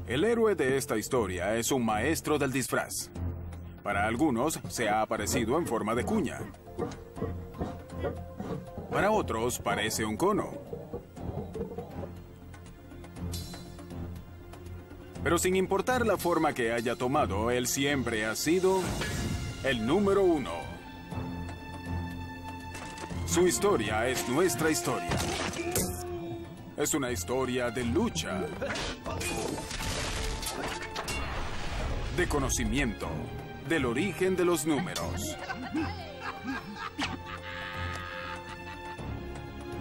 El héroe de esta historia es un maestro del disfraz. Para algunos se ha aparecido en forma de cuña. Para otros parece un cono. Pero sin importar la forma que haya tomado, él siempre ha sido el número 1. Su historia es nuestra historia. Es una historia de lucha, de conocimiento, del origen de los números.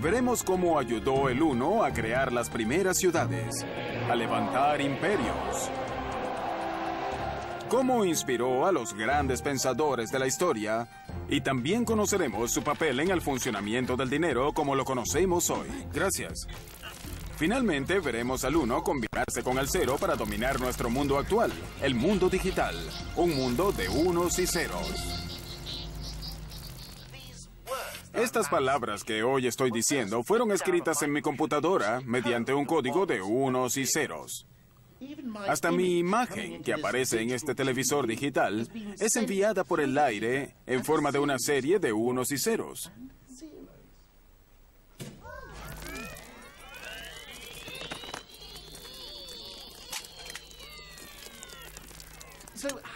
Veremos cómo ayudó el 1 a crear las primeras ciudades, a levantar imperios. Cómo inspiró a los grandes pensadores de la historia, y también conoceremos su papel en el funcionamiento del dinero como lo conocemos hoy. Gracias. Finalmente veremos al 1 combinarse con el 0 para dominar nuestro mundo actual, el mundo digital, un mundo de unos y ceros. Estas palabras que hoy estoy diciendo fueron escritas en mi computadora mediante un código de unos y ceros. Hasta mi imagen, que aparece en este televisor digital, es enviada por el aire en forma de una serie de unos y ceros.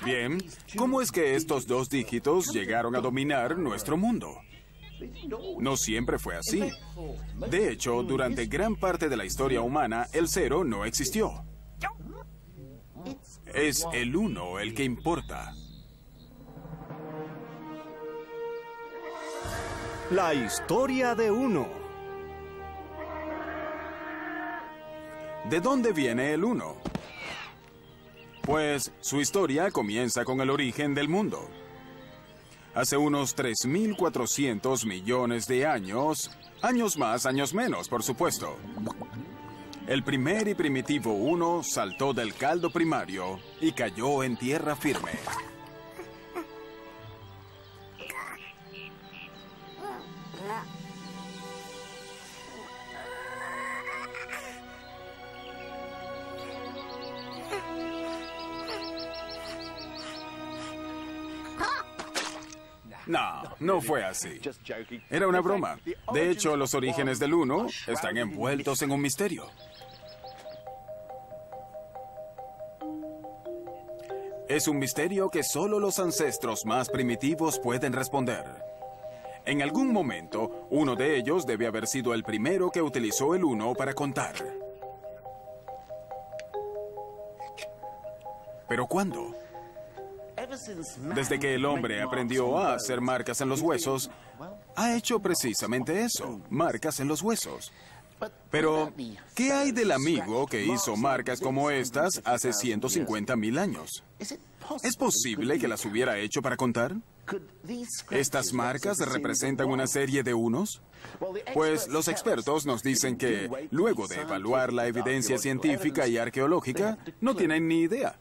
Bien, ¿cómo es que estos dos dígitos llegaron a dominar nuestro mundo? No siempre fue así. De hecho, durante gran parte de la historia humana, el 0 no existió. Es el 1 el que importa. La historia de 1. ¿De dónde viene el 1? Pues su historia comienza con el origen del mundo. Hace unos 3.400 millones de años, años más, años menos, por supuesto. El primer y primitivo 1 saltó del caldo primario y cayó en tierra firme. No fue así. Era una broma. De hecho, los orígenes del 1 están envueltos en un misterio. Es un misterio que solo los ancestros más primitivos pueden responder. En algún momento, uno de ellos debe haber sido el primero que utilizó el 1 para contar. ¿Pero cuándo? Desde que el hombre aprendió a hacer marcas en los huesos, ha hecho precisamente eso, marcas en los huesos. Pero, ¿qué hay del amigo que hizo marcas como estas hace 150.000 años? ¿Es posible que las hubiera hecho para contar? ¿Estas marcas representan una serie de unos? Pues los expertos nos dicen que, luego de evaluar la evidencia científica y arqueológica, no tienen ni idea.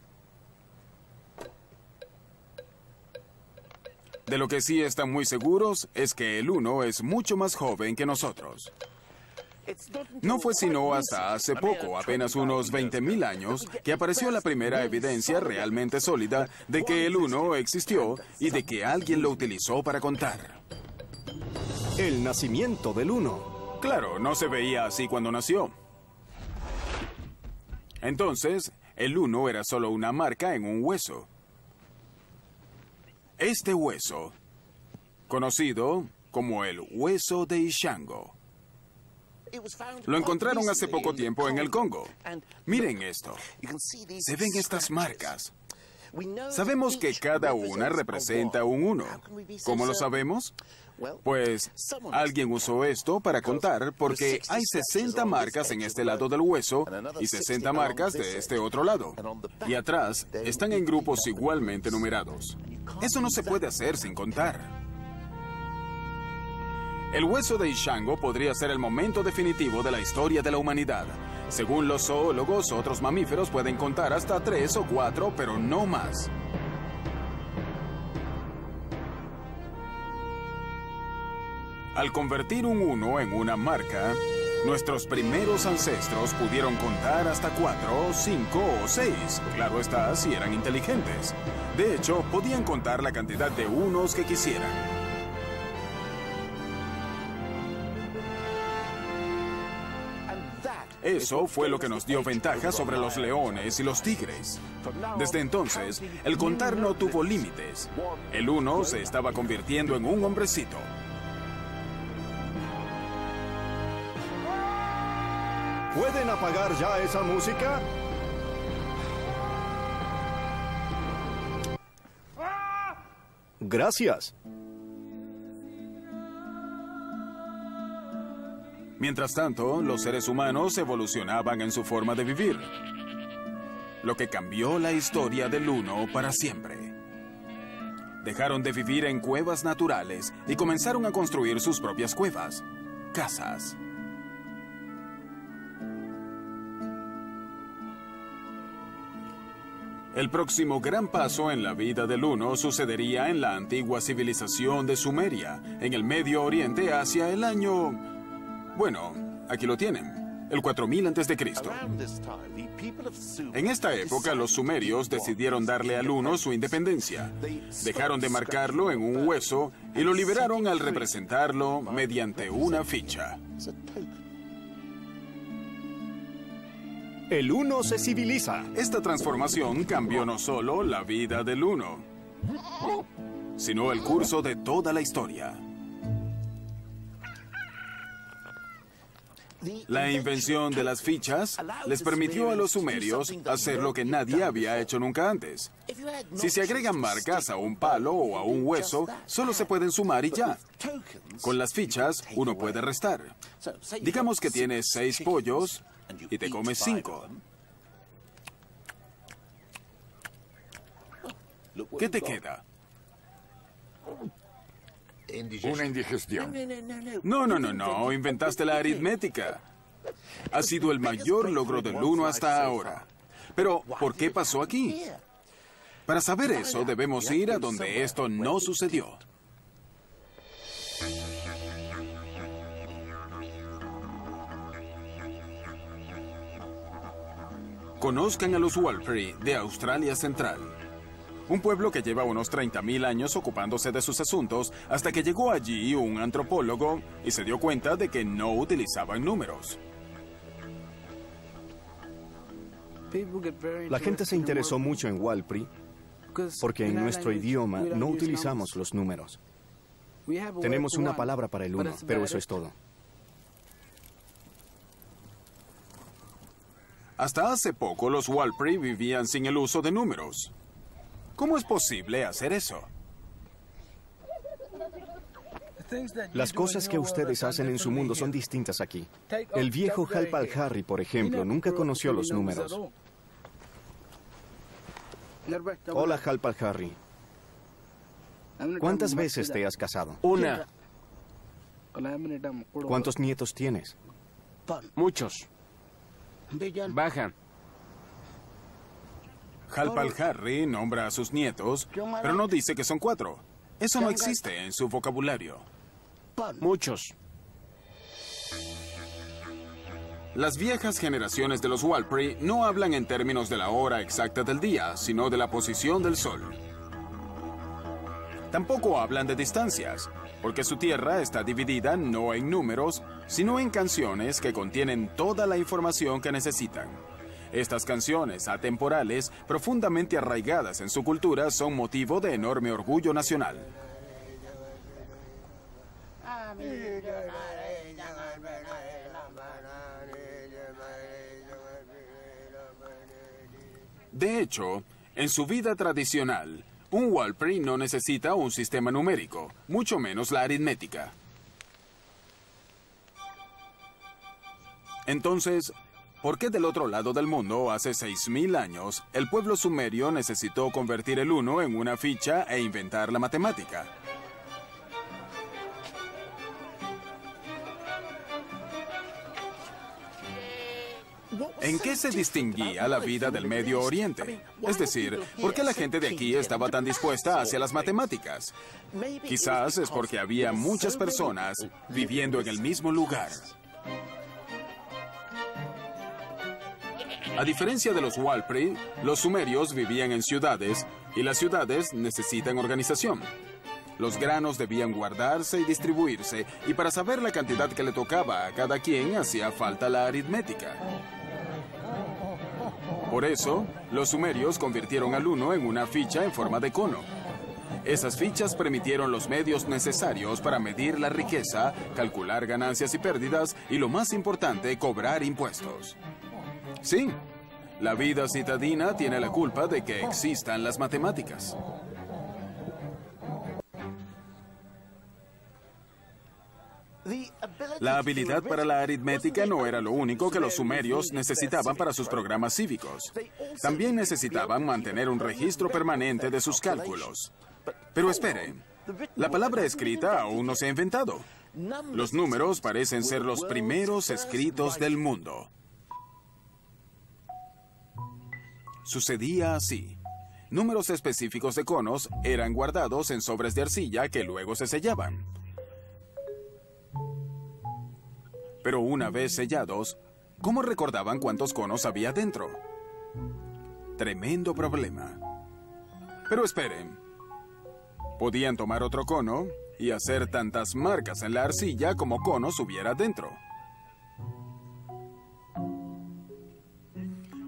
De lo que sí están muy seguros es que el 1 es mucho más joven que nosotros. No fue sino hasta hace poco, apenas unos 20.000 años, que apareció la primera evidencia realmente sólida de que el 1 existió y de que alguien lo utilizó para contar. El nacimiento del 1. Claro, no se veía así cuando nació. Entonces, el 1 era solo una marca en un hueso. Este hueso, conocido como el hueso de Ishango, lo encontraron hace poco tiempo en el Congo. Miren esto. ¿Se ven estas marcas? Sabemos que cada una representa un 1. ¿Cómo lo sabemos? Pues alguien usó esto para contar porque hay 60 marcas en este lado del hueso y 60 marcas de este otro lado. Y atrás están en grupos igualmente numerados. Eso no se puede hacer sin contar. El hueso de Ishango podría ser el momento definitivo de la historia de la humanidad. Según los zoólogos, otros mamíferos pueden contar hasta 3 o 4, pero no más. Al convertir un 1 en una marca, Nuestros primeros ancestros pudieron contar hasta 4, 5 o 6. Claro está, si eran inteligentes. De hecho, podían contar la cantidad de unos que quisieran. Eso fue lo que nos dio ventaja sobre los leones y los tigres. Desde entonces, el contar no tuvo límites. El 1 se estaba convirtiendo en un hombrecito. ¿Pueden apagar ya esa música? Gracias. Mientras tanto, los seres humanos evolucionaban en su forma de vivir, lo que cambió la historia del 1 para siempre. Dejaron de vivir en cuevas naturales y comenzaron a construir sus propias cuevas, casas. El próximo gran paso en la vida del 1 sucedería en la antigua civilización de Sumeria, en el Medio Oriente, hacia el año... Bueno, aquí lo tienen, el 4000 a.C. En esta época, los sumerios decidieron darle al 1 su independencia. Dejaron de marcarlo en un hueso y lo liberaron al representarlo mediante una ficha. El 1 se civiliza. Esta transformación cambió no solo la vida del 1, sino el curso de toda la historia. La invención de las fichas les permitió a los sumerios hacer lo que nadie había hecho nunca antes. Si se agregan marcas a un palo o a un hueso, solo se pueden sumar y ya. Con las fichas, uno puede restar. Digamos que tienes 6 pollos y te comes 5. ¿Qué te queda? Una indigestión. No, inventaste la aritmética. Ha sido el mayor logro del 1 hasta ahora. Pero, ¿por qué pasó aquí? Para saber eso, debemos ir a donde esto no sucedió. Conozcan a los Warlpiri de Australia Central. Un pueblo que lleva unos 30.000 años ocupándose de sus asuntos hasta que llegó allí un antropólogo y se dio cuenta de que no utilizaban números. La gente se interesó mucho en Warlpiri porque en nuestro idioma no utilizamos los números. Tenemos una palabra para el 1, pero eso es todo. Hasta hace poco los Warlpiri vivían sin el uso de números. ¿Cómo es posible hacer eso? Las cosas que ustedes hacen en su mundo son distintas aquí. El viejo Halpal Harry, por ejemplo, nunca conoció los números. Hola, Halpal Harry. ¿Cuántas veces te has casado? Una. ¿Cuántos nietos tienes? Muchos. Baja. Halpal Harry nombra a sus nietos, pero no dice que son 4. Eso no existe en su vocabulario. Muchos. Las viejas generaciones de los Warlpiri no hablan en términos de la hora exacta del día, sino de la posición del sol. Tampoco hablan de distancias, porque su tierra está dividida no en números, sino en canciones que contienen toda la información que necesitan. Estas canciones atemporales, profundamente arraigadas en su cultura, son motivo de enorme orgullo nacional. De hecho, en su vida tradicional, un Warlpiri no necesita un sistema numérico, mucho menos la aritmética. Entonces, ¿por qué del otro lado del mundo, hace 6.000 años, el pueblo sumerio necesitó convertir el 1 en una ficha e inventar la matemática? ¿En qué se distinguía la vida del Medio Oriente? Es decir, ¿por qué la gente de aquí estaba tan dispuesta hacia las matemáticas? Quizás es porque había muchas personas viviendo en el mismo lugar. A diferencia de los Walpri, los sumerios vivían en ciudades y las ciudades necesitan organización. Los granos debían guardarse y distribuirse, y para saber la cantidad que le tocaba a cada quien hacía falta la aritmética. Por eso, los sumerios convirtieron al uno en una ficha en forma de cono. Esas fichas permitieron los medios necesarios para medir la riqueza, calcular ganancias y pérdidas, y lo más importante, cobrar impuestos. Sí, la vida citadina tiene la culpa de que existan las matemáticas. La habilidad para la aritmética no era lo único que los sumerios necesitaban para sus programas cívicos. También necesitaban mantener un registro permanente de sus cálculos. Pero espere, la palabra escrita aún no se ha inventado. Los números parecen ser los primeros escritos del mundo. Sucedía así. Números específicos de conos eran guardados en sobres de arcilla que luego se sellaban. Pero una vez sellados, ¿cómo recordaban cuántos conos había dentro? Tremendo problema. Pero esperen. Podían tomar otro cono y hacer tantas marcas en la arcilla como conos hubiera dentro.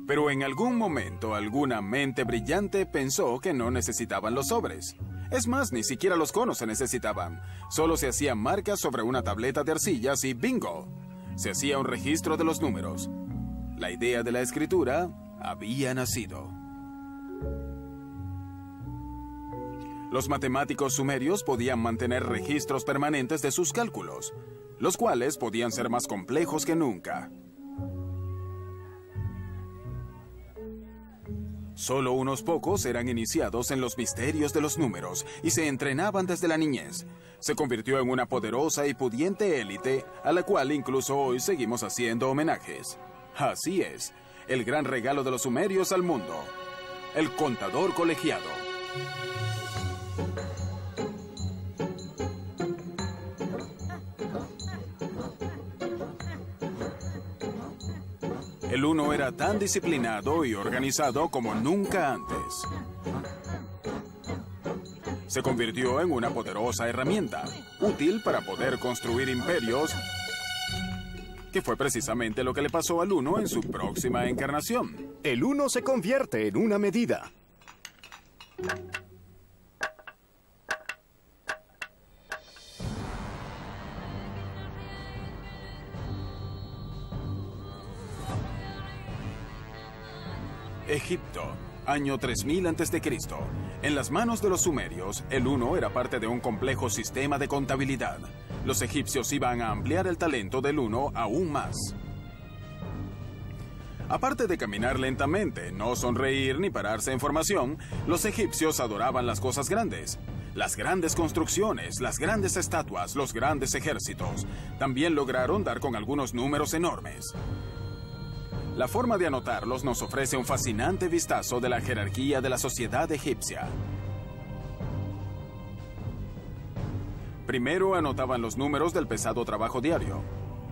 Pero en algún momento, alguna mente brillante pensó que no necesitaban los sobres. Es más, ni siquiera los conos se necesitaban. Solo se hacían marcas sobre una tableta de arcillas y ¡bingo! Se hacía un registro de los números. La idea de la escritura había nacido. Los matemáticos sumerios podían mantener registros permanentes de sus cálculos, los cuales podían ser más complejos que nunca. Solo unos pocos eran iniciados en los misterios de los números y se entrenaban desde la niñez. Se convirtió en una poderosa y pudiente élite a la cual incluso hoy seguimos haciendo homenajes. Así es, el gran regalo de los sumerios al mundo, el contador colegiado. El uno era tan disciplinado y organizado como nunca antes. Se convirtió en una poderosa herramienta, útil para poder construir imperios, que fue precisamente lo que le pasó al uno en su próxima encarnación. El uno se convierte en una medida. Egipto, año 3000 a.C. En las manos de los sumerios, el uno era parte de un complejo sistema de contabilidad. Los egipcios iban a ampliar el talento del uno aún más. Aparte de caminar lentamente, no sonreír ni pararse en formación, los egipcios adoraban las cosas grandes. Las grandes construcciones, las grandes estatuas, los grandes ejércitos. También lograron dar con algunos números enormes. La forma de anotarlos nos ofrece un fascinante vistazo de la jerarquía de la sociedad egipcia. Primero anotaban los números del pesado trabajo diario.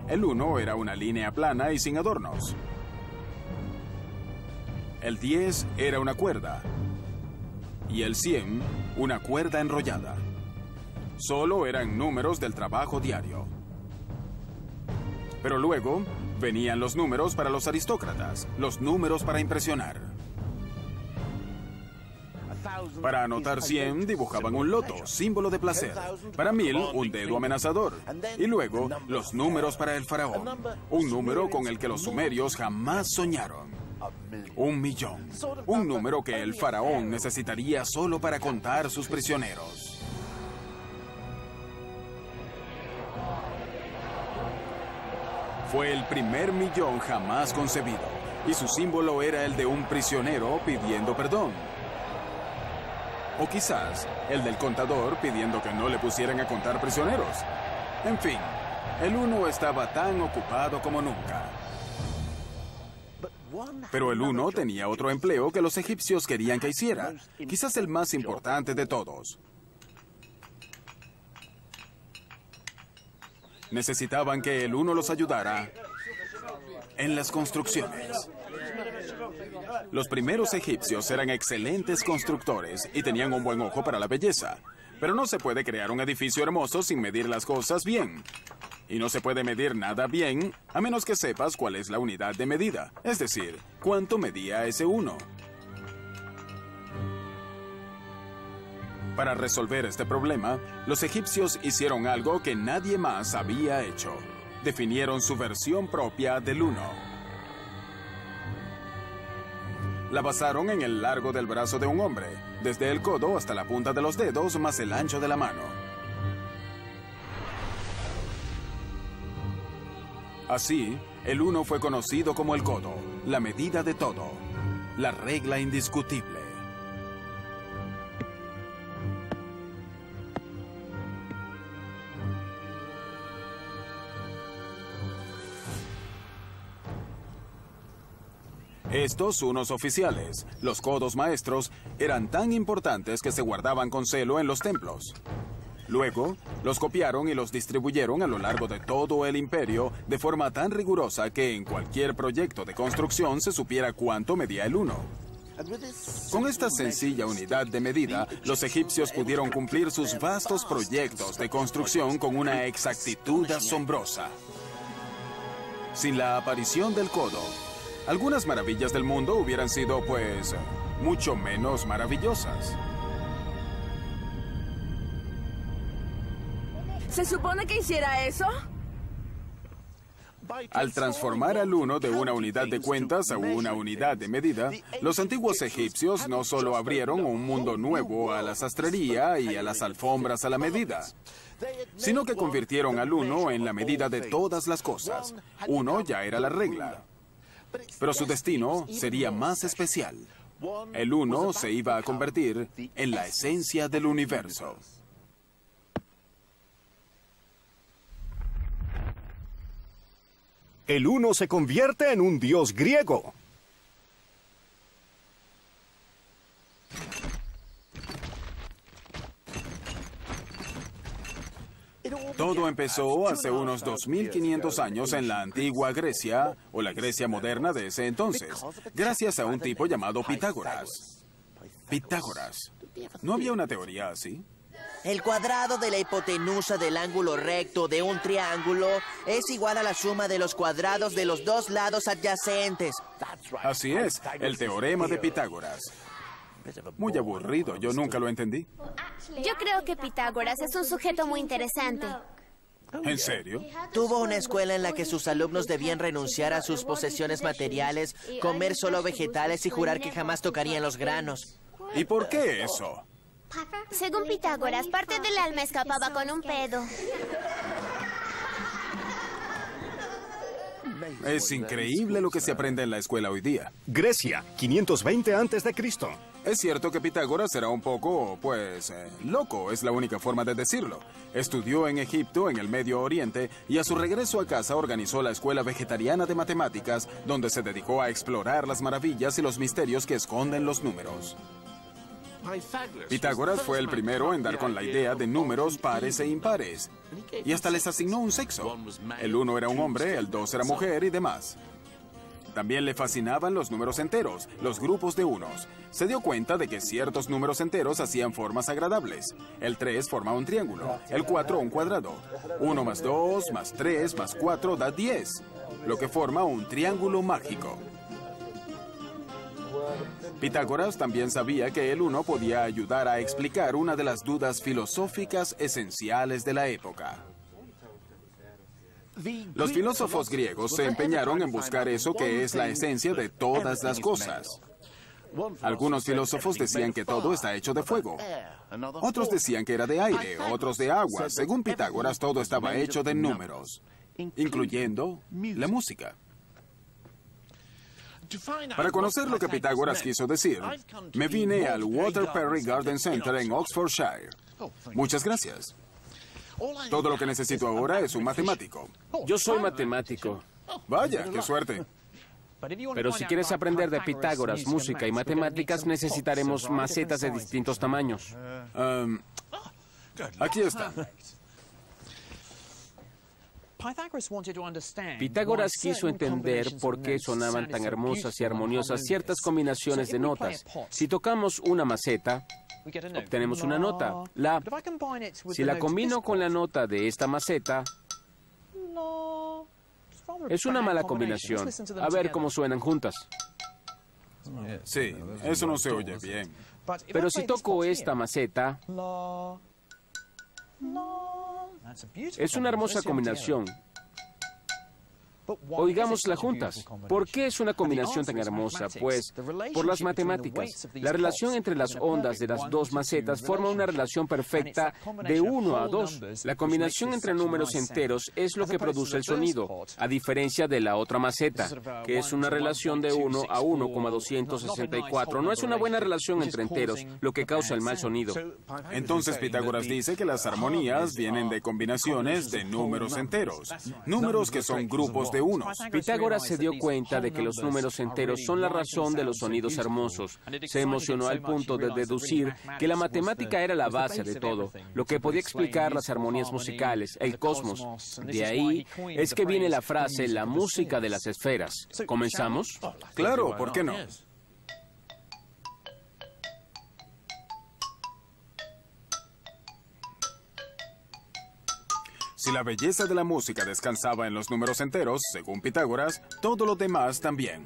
El 1 era una línea plana y sin adornos. El 10 era una cuerda. Y el 100, una cuerda enrollada. Solo eran números del trabajo diario. Pero luego venían los números para los aristócratas, los números para impresionar. Para anotar 100 dibujaban un loto, símbolo de placer. Para 1000, un dedo amenazador. Y luego, los números para el faraón. Un número con el que los sumerios jamás soñaron. 1.000.000. Un número que el faraón necesitaría solo para contar sus prisioneros. Fue el primer millón jamás concebido, y su símbolo era el de un prisionero pidiendo perdón. O quizás el del contador pidiendo que no le pusieran a contar prisioneros. En fin, el 1 estaba tan ocupado como nunca. Pero el 1 tenía otro empleo que los egipcios querían que hiciera, quizás el más importante de todos. Necesitaban que el 1 los ayudara en las construcciones. Los primeros egipcios eran excelentes constructores y tenían un buen ojo para la belleza. Pero no se puede crear un edificio hermoso sin medir las cosas bien. Y no se puede medir nada bien a menos que sepas cuál es la unidad de medida. Es decir, cuánto medía ese uno. Para resolver este problema, los egipcios hicieron algo que nadie más había hecho. Definieron su versión propia del uno. La basaron en el largo del brazo de un hombre, desde el codo hasta la punta de los dedos más el ancho de la mano. Así, el uno fue conocido como el codo, la medida de todo, la regla indiscutible. Estos unos oficiales, los codos maestros, eran tan importantes que se guardaban con celo en los templos. Luego, los copiaron y los distribuyeron a lo largo de todo el imperio de forma tan rigurosa que en cualquier proyecto de construcción se supiera cuánto medía el uno. Con esta sencilla unidad de medida, los egipcios pudieron cumplir sus vastos proyectos de construcción con una exactitud asombrosa. Sin la aparición del codo, algunas maravillas del mundo hubieran sido, pues, mucho menos maravillosas. ¿Se supone que hiciera eso? Al transformar al uno de una unidad de cuentas a una unidad de medida, los antiguos egipcios no solo abrieron un mundo nuevo a la sastrería y a las alfombras a la medida, sino que convirtieron al uno en la medida de todas las cosas. Uno ya era la regla. Pero su destino sería más especial. El uno se iba a convertir en la esencia del universo. El uno se convierte en un dios griego. Todo empezó hace unos 2500 años en la antigua Grecia, o la Grecia moderna de ese entonces, gracias a un tipo llamado Pitágoras. Pitágoras. ¿No había una teoría así? El cuadrado de la hipotenusa del ángulo recto de un triángulo es igual a la suma de los cuadrados de los dos lados adyacentes. Así es, el teorema de Pitágoras. Muy aburrido, yo nunca lo entendí. Yo creo que Pitágoras es un sujeto muy interesante. ¿En serio? Tuvo una escuela en la que sus alumnos debían renunciar a sus posesiones materiales, comer solo vegetales y jurar que jamás tocarían los granos. ¿Y por qué eso? Según Pitágoras, parte del alma escapaba con un pedo. Es increíble lo que se aprende en la escuela hoy día. Grecia, 520 a.C. Es cierto que Pitágoras era un poco, pues, loco, es la única forma de decirlo. Estudió en Egipto, en el Medio Oriente, y a su regreso a casa organizó la Escuela Vegetariana de Matemáticas, donde se dedicó a explorar las maravillas y los misterios que esconden los números. Pitágoras fue el primero en dar con la idea de números pares e impares, y hasta les asignó un sexo. El 1 era un hombre, el 2 era mujer y demás. También le fascinaban los números enteros, los grupos de unos. Se dio cuenta de que ciertos números enteros hacían formas agradables. El 3 forma un triángulo, el 4 un cuadrado. 1 más 2 más 3 más 4 da 10, lo que forma un triángulo mágico. Pitágoras también sabía que el 1 podía ayudar a explicar una de las dudas filosóficas esenciales de la época. Los filósofos griegos se empeñaron en buscar eso que es la esencia de todas las cosas. Algunos filósofos decían que todo está hecho de fuego. Otros decían que era de aire, otros de agua. Según Pitágoras, todo estaba hecho de números, incluyendo la música. Para conocer lo que Pitágoras quiso decir, me vine al Walter Perry Garden Center en Oxfordshire. Muchas gracias. Todo lo que necesito ahora es un matemático. Yo soy matemático. Vaya, qué suerte. Pero si quieres aprender de Pitágoras, música y matemáticas, necesitaremos macetas de distintos tamaños. Aquí está. Pitágoras quiso entender por qué sonaban tan hermosas y armoniosas ciertas combinaciones de notas. Si tocamos una maceta, obtenemos una nota, la. Si la combino con la nota de esta maceta, es una mala combinación. A ver cómo suenan juntas. Sí, eso no se oye bien. Pero si toco esta maceta, es una hermosa combinación. Oigámosla juntas. ¿Por qué es una combinación tan hermosa? Pues, por las matemáticas. La relación entre las ondas de las dos macetas forma una relación perfecta de 1 a 2. La combinación entre números enteros es lo que produce el sonido, a diferencia de la otra maceta, que es una relación de 1 a 1,264. No es una buena relación entre enteros, lo que causa el mal sonido. Entonces Pitágoras dice que las armonías vienen de combinaciones de números enteros, números que son grupos de unos. Pitágoras se dio cuenta de que los números enteros son la razón de los sonidos hermosos. Se emocionó al punto de deducir que la matemática era la base de todo, lo que podía explicar las armonías musicales, el cosmos. De ahí es que viene la frase, la música de las esferas. ¿Comenzamos? Claro, ¿por qué no? Si la belleza de la música descansaba en los números enteros, según Pitágoras, todo lo demás también.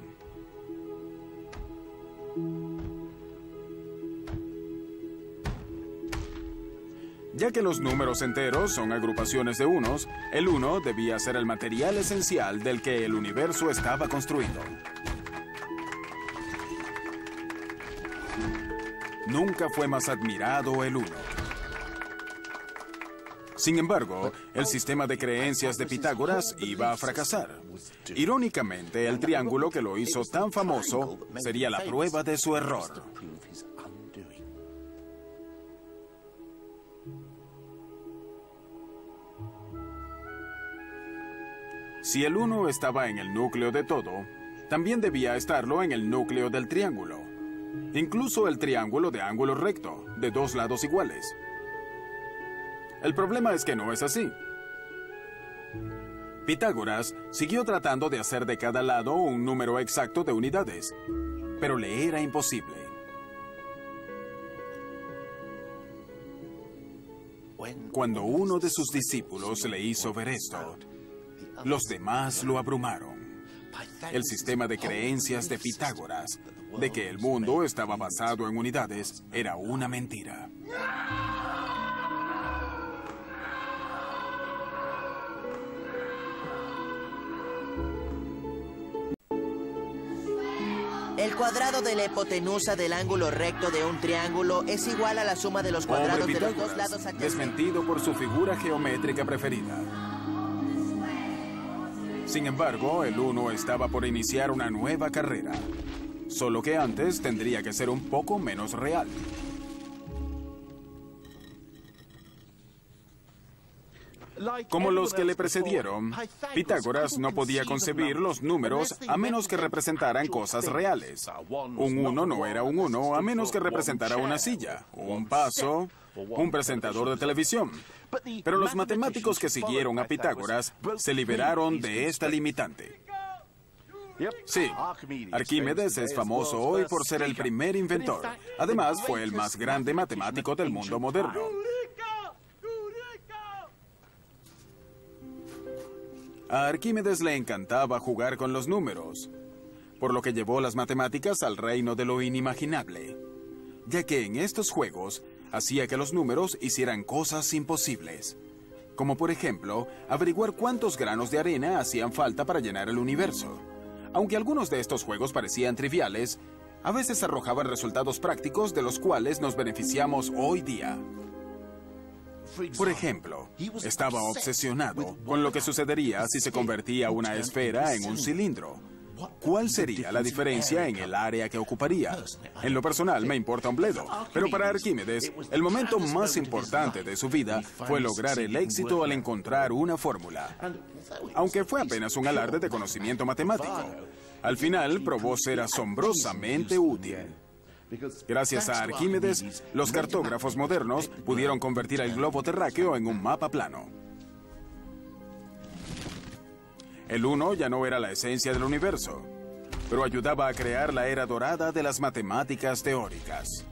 Ya que los números enteros son agrupaciones de unos, el uno debía ser el material esencial del que el universo estaba construido. Nunca fue más admirado el uno. Sin embargo, el sistema de creencias de Pitágoras iba a fracasar. Irónicamente, el triángulo que lo hizo tan famoso sería la prueba de su error. Si el uno estaba en el núcleo de todo, también debía estarlo en el núcleo del triángulo. Incluso el triángulo de ángulo recto, de dos lados iguales. El problema es que no es así. Pitágoras siguió tratando de hacer de cada lado un número exacto de unidades, pero le era imposible. Cuando uno de sus discípulos le hizo ver esto, los demás lo abrumaron. El sistema de creencias de Pitágoras, de que el mundo estaba basado en unidades, era una mentira. El cuadrado de la hipotenusa del ángulo recto de un triángulo es igual a la suma de los cuadrados de los dos lados adyacentes. Desmentido por su figura geométrica preferida. Sin embargo, el uno estaba por iniciar una nueva carrera. Solo que antes tendría que ser un poco menos real. Como los que le precedieron, Pitágoras no podía concebir los números a menos que representaran cosas reales. Un 1 no era un 1 a menos que representara una silla, un paso, un presentador de televisión. Pero los matemáticos que siguieron a Pitágoras se liberaron de esta limitante. Sí, Arquímedes es famoso hoy por ser el primer inventor. Además, fue el más grande matemático del mundo moderno. A Arquímedes le encantaba jugar con los números, por lo que llevó las matemáticas al reino de lo inimaginable, ya que en estos juegos hacía que los números hicieran cosas imposibles, como por ejemplo, averiguar cuántos granos de arena hacían falta para llenar el universo. Aunque algunos de estos juegos parecían triviales, a veces arrojaban resultados prácticos de los cuales nos beneficiamos hoy día. Por ejemplo, estaba obsesionado con lo que sucedería si se convertía una esfera en un cilindro. ¿Cuál sería la diferencia en el área que ocuparía? En lo personal me importa un bledo, pero para Arquímedes, el momento más importante de su vida fue lograr el éxito al encontrar una fórmula. Aunque fue apenas un alarde de conocimiento matemático, al final probó ser asombrosamente útil. Gracias a Arquímedes, los cartógrafos modernos pudieron convertir el globo terráqueo en un mapa plano. El 1 ya no era la esencia del universo, pero ayudaba a crear la era dorada de las matemáticas teóricas.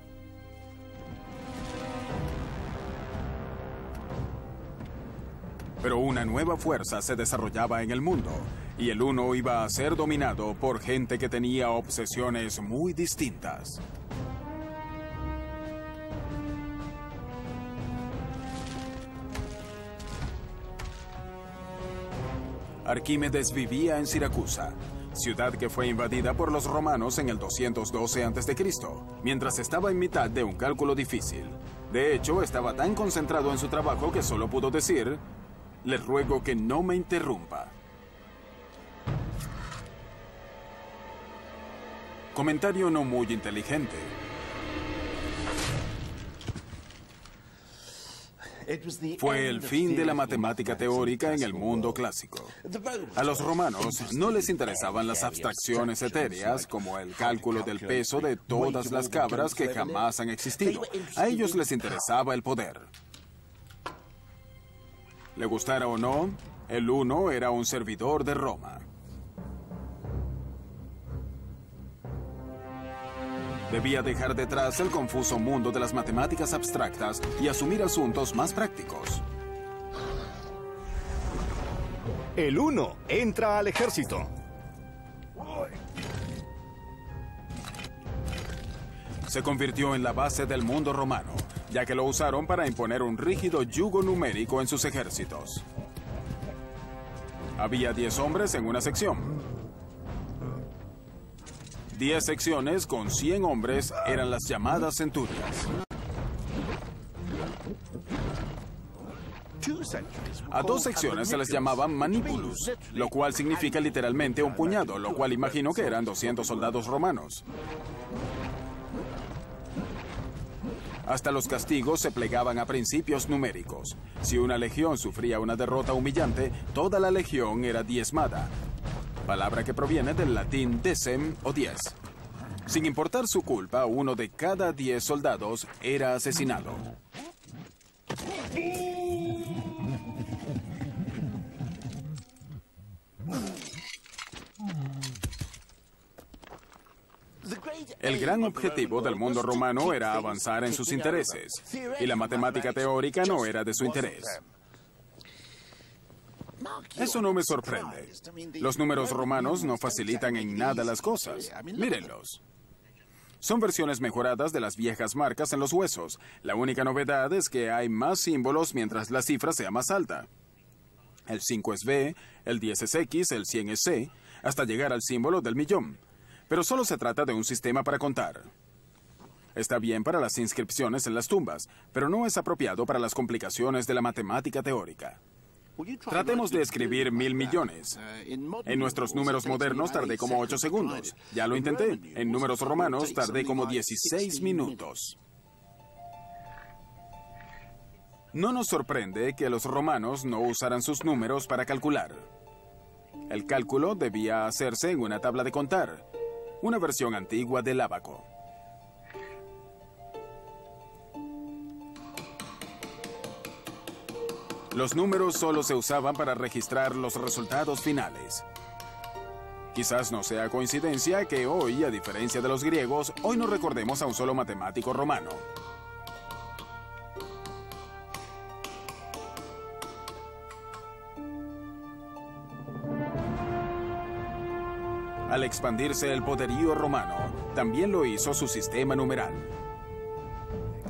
Pero una nueva fuerza se desarrollaba en el mundo, y el 1 iba a ser dominado por gente que tenía obsesiones muy distintas. Arquímedes vivía en Siracusa, ciudad que fue invadida por los romanos en el 212 a.C., mientras estaba en mitad de un cálculo difícil. De hecho, estaba tan concentrado en su trabajo que solo pudo decir: «Le ruego que no me interrumpa». Comentario no muy inteligente. Fue el fin de la matemática teórica en el mundo clásico. A los romanos no les interesaban las abstracciones etéreas como el cálculo del peso de todas las cabras que jamás han existido. A ellos les interesaba el poder. Le gustara o no, el 1 era un servidor de Roma. Debía dejar detrás el confuso mundo de las matemáticas abstractas y asumir asuntos más prácticos. El 1 entra al ejército. Se convirtió en la base del mundo romano, ya que lo usaron para imponer un rígido yugo numérico en sus ejércitos. Había 10 hombres en una sección. 10 secciones con 100 hombres eran las llamadas centurias. A 2 secciones se les llamaba manipulus, lo cual significa literalmente un puñado, lo cual imagino que eran 200 soldados romanos. Hasta los castigos se plegaban a principios numéricos. Si una legión sufría una derrota humillante, toda la legión era diezmada, palabra que proviene del latín decem o 10. Sin importar su culpa, 1 de cada 10 soldados era asesinado. El gran objetivo del mundo romano era avanzar en sus intereses, y la matemática teórica no era de su interés. Eso no me sorprende. Los números romanos no facilitan en nada las cosas. Mírenlos. Son versiones mejoradas de las viejas marcas en los huesos. La única novedad es que hay más símbolos mientras la cifra sea más alta. El 5 es B, el 10 es X, el 100 es C, hasta llegar al símbolo del millón. Pero solo se trata de un sistema para contar. Está bien para las inscripciones en las tumbas, pero no es apropiado para las complicaciones de la matemática teórica. Tratemos de escribir 1000 millones. En nuestros números modernos tardé como 8 segundos. Ya lo intenté. En números romanos tardé como 16 minutos. No nos sorprende que los romanos no usaran sus números para calcular. El cálculo debía hacerse en una tabla de contar, una versión antigua del ábaco. Los números solo se usaban para registrar los resultados finales. Quizás no sea coincidencia que hoy, a diferencia de los griegos, hoy no recordemos a un solo matemático romano. Al expandirse el poderío romano, también lo hizo su sistema numeral.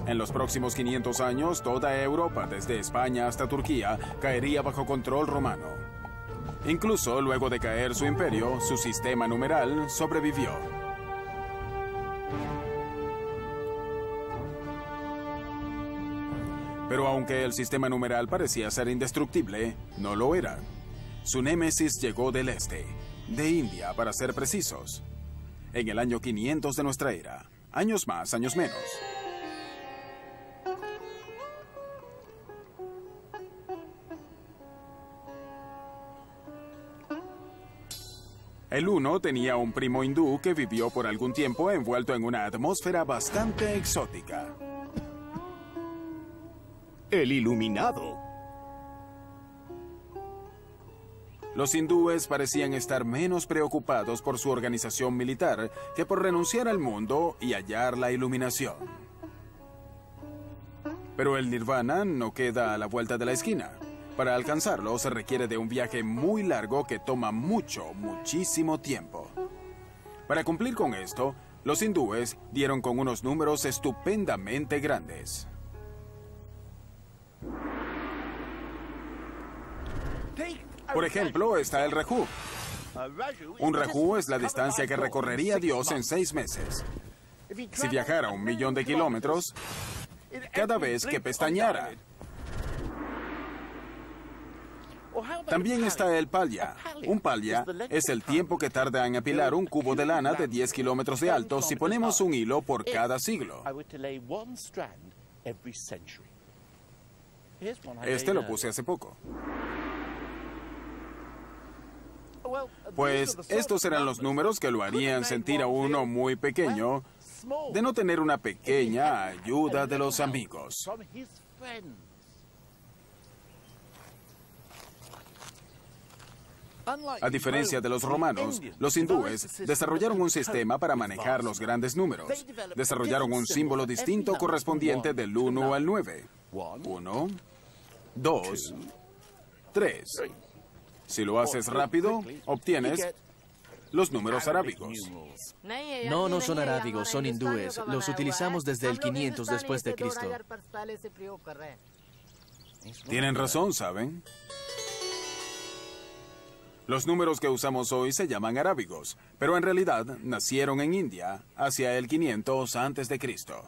En los próximos 500 años, toda Europa, desde España hasta Turquía, caería bajo control romano. Incluso luego de caer su imperio, su sistema numeral sobrevivió. Pero aunque el sistema numeral parecía ser indestructible, no lo era. Su némesis llegó del este, de India para ser precisos, en el año 500 de nuestra era. Años más, años menos. El 1 tenía un primo hindú que vivió por algún tiempo envuelto en una atmósfera bastante exótica. El iluminado. Los hindúes parecían estar menos preocupados por su organización militar que por renunciar al mundo y hallar la iluminación. Pero el nirvana no queda a la vuelta de la esquina. Para alcanzarlo se requiere de un viaje muy largo que toma muchísimo tiempo. Para cumplir con esto, los hindúes dieron con unos números estupendamente grandes. Por ejemplo, está el Raju. Un Raju es la distancia que recorrería Dios en 6 meses. Si viajara 1.000.000 de kilómetros, cada vez que pestañeara. También está el palya. Un palya es el tiempo que tarda en apilar un cubo de lana de 10 kilómetros de alto si ponemos un hilo por cada siglo. Este lo puse hace poco. Pues estos eran los números que lo harían sentir a uno muy pequeño de no tener una pequeña ayuda de los amigos. A diferencia de los romanos, los hindúes desarrollaron un sistema para manejar los grandes números. Desarrollaron un símbolo distinto correspondiente del 1 al 9. 1, 2, 3. Si lo haces rápido, obtienes los números arábigos. No, no son arábigos, son hindúes. Los utilizamos desde el 500 después de Cristo. Tienen razón, ¿saben? Los números que usamos hoy se llaman arábigos, pero en realidad nacieron en India hacia el 500 antes de Cristo.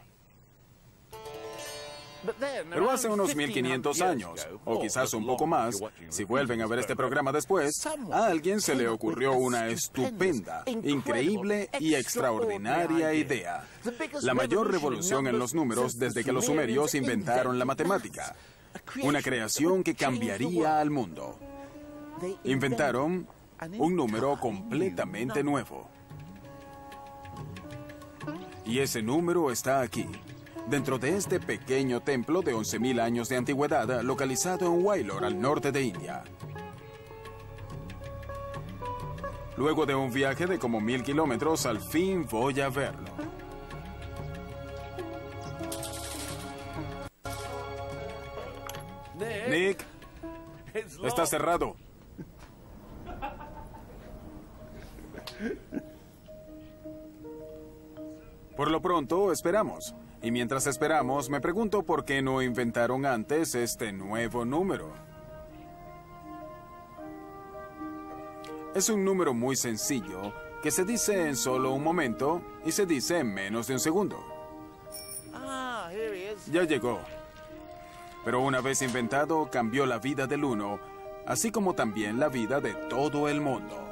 Pero hace unos 1500 años, o quizás un poco más, si vuelven a ver este programa después, a alguien se le ocurrió una estupenda, increíble y extraordinaria idea. La mayor revolución en los números desde que los sumerios inventaron la matemática. Una creación que cambiaría al mundo. Inventaron un número completamente nuevo. Y ese número está aquí, dentro de este pequeño templo de 11.000 años de antigüedad, localizado en Wailor, al norte de India. Luego de un viaje de como 1000 kilómetros, al fin voy a verlo. Nick, está cerrado. Por lo pronto, esperamos. Y mientras esperamos, me pregunto por qué no inventaron antes este nuevo número. Es un número muy sencillo, que se dice en solo un momento y se dice en menos de un segundo. Ya llegó. Pero una vez inventado, cambió la vida del uno, así como también la vida de todo el mundo.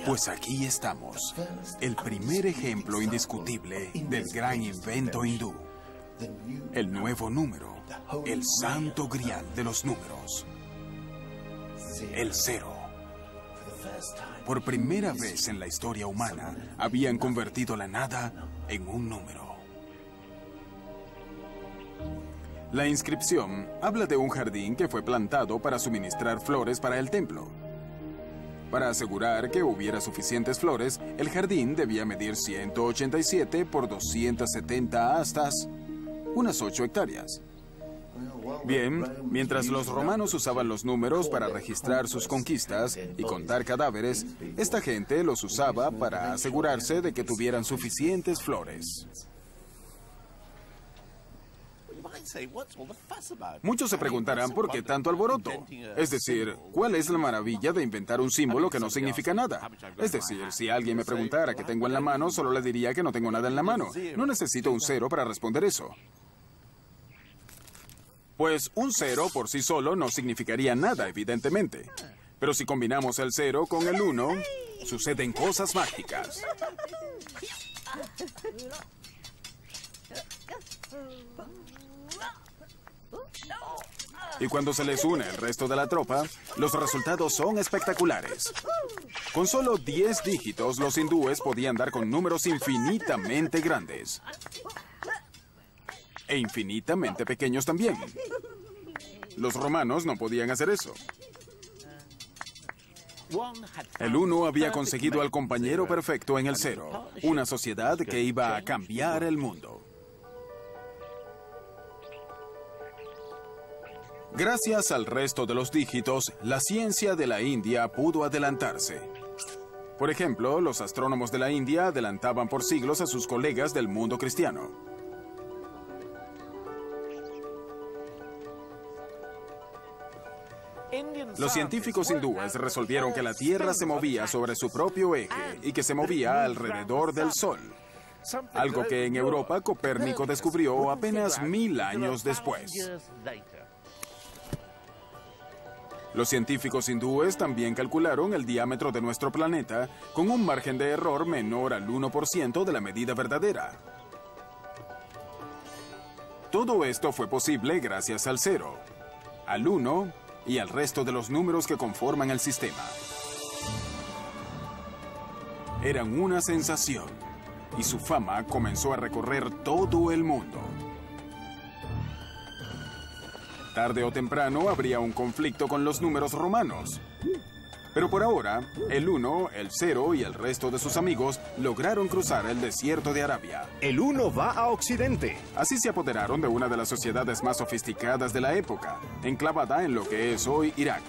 Pues aquí estamos, el primer ejemplo indiscutible del gran invento hindú. El nuevo número, el santo grial de los números. El 0. Por primera vez en la historia humana, habían convertido la nada en un número. La inscripción habla de un jardín que fue plantado para suministrar flores para el templo. Para asegurar que hubiera suficientes flores, el jardín debía medir 187 por 270 astas, unas 8 hectáreas. Bien, mientras los romanos usaban los números para registrar sus conquistas y contar cadáveres, esta gente los usaba para asegurarse de que tuvieran suficientes flores. Muchos se preguntarán por qué tanto alboroto. Es decir, ¿cuál es la maravilla de inventar un símbolo que no significa nada? Es decir, si alguien me preguntara qué tengo en la mano, solo le diría que no tengo nada en la mano. No necesito un 0 para responder eso. Pues un 0 por sí solo no significaría nada, evidentemente. Pero si combinamos el 0 con el 1, suceden cosas mágicas. Y cuando se les une el resto de la tropa, los resultados son espectaculares. Con solo 10 dígitos, los hindúes podían dar con números infinitamente grandes. e infinitamente pequeños también. Los romanos no podían hacer eso. El 1 había conseguido al compañero perfecto en el 0, una sociedad que iba a cambiar el mundo. Gracias al resto de los dígitos, la ciencia de la India pudo adelantarse. Por ejemplo, los astrónomos de la India adelantaban por siglos a sus colegas del mundo cristiano. Los científicos hindúes resolvieron que la Tierra se movía sobre su propio eje y que se movía alrededor del Sol. Algo que en Europa Copérnico descubrió apenas 1000 años después. Los científicos hindúes también calcularon el diámetro de nuestro planeta con un margen de error menor al 1% de la medida verdadera. Todo esto fue posible gracias al 0, al 1 y al resto de los números que conforman el sistema. Eran una sensación y su fama comenzó a recorrer todo el mundo. Tarde o temprano habría un conflicto con los números romanos. Pero por ahora, el 1, el 0 y el resto de sus amigos lograron cruzar el desierto de Arabia. El 1 va a Occidente. Así se apoderaron de una de las sociedades más sofisticadas de la época, enclavada en lo que es hoy Irak.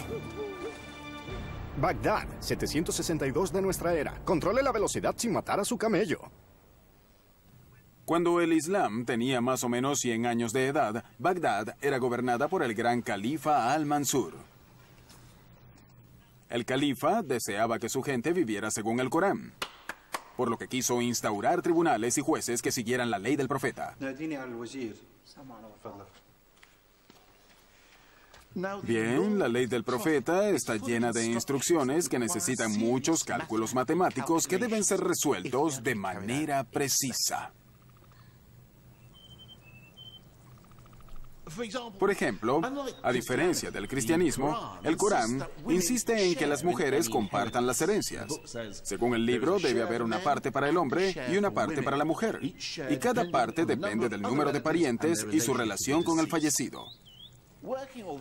Bagdad, 762 de nuestra era. Controle la velocidad sin matar a su camello. Cuando el Islam tenía más o menos 100 años de edad, Bagdad era gobernada por el gran califa Al-Mansur. El califa deseaba que su gente viviera según el Corán, por lo que quiso instaurar tribunales y jueces que siguieran la ley del profeta. Bien, la ley del profeta está llena de instrucciones que necesitan muchos cálculos matemáticos que deben ser resueltos de manera precisa. Por ejemplo, a diferencia del cristianismo, el Corán insiste en que las mujeres compartan las herencias. Según el libro, debe haber una parte para el hombre y una parte para la mujer. Y cada parte depende del número de parientes y su relación con el fallecido.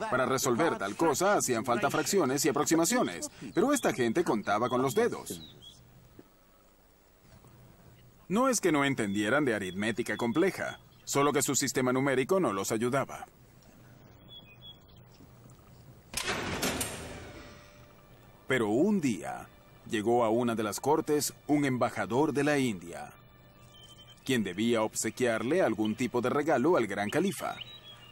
Para resolver tal cosa hacían falta fracciones y aproximaciones, pero esta gente contaba con los dedos. No es que no entendieran de aritmética compleja, solo que su sistema numérico no los ayudaba. Pero un día llegó a una de las cortes un embajador de la India, quien debía obsequiarle algún tipo de regalo al gran califa.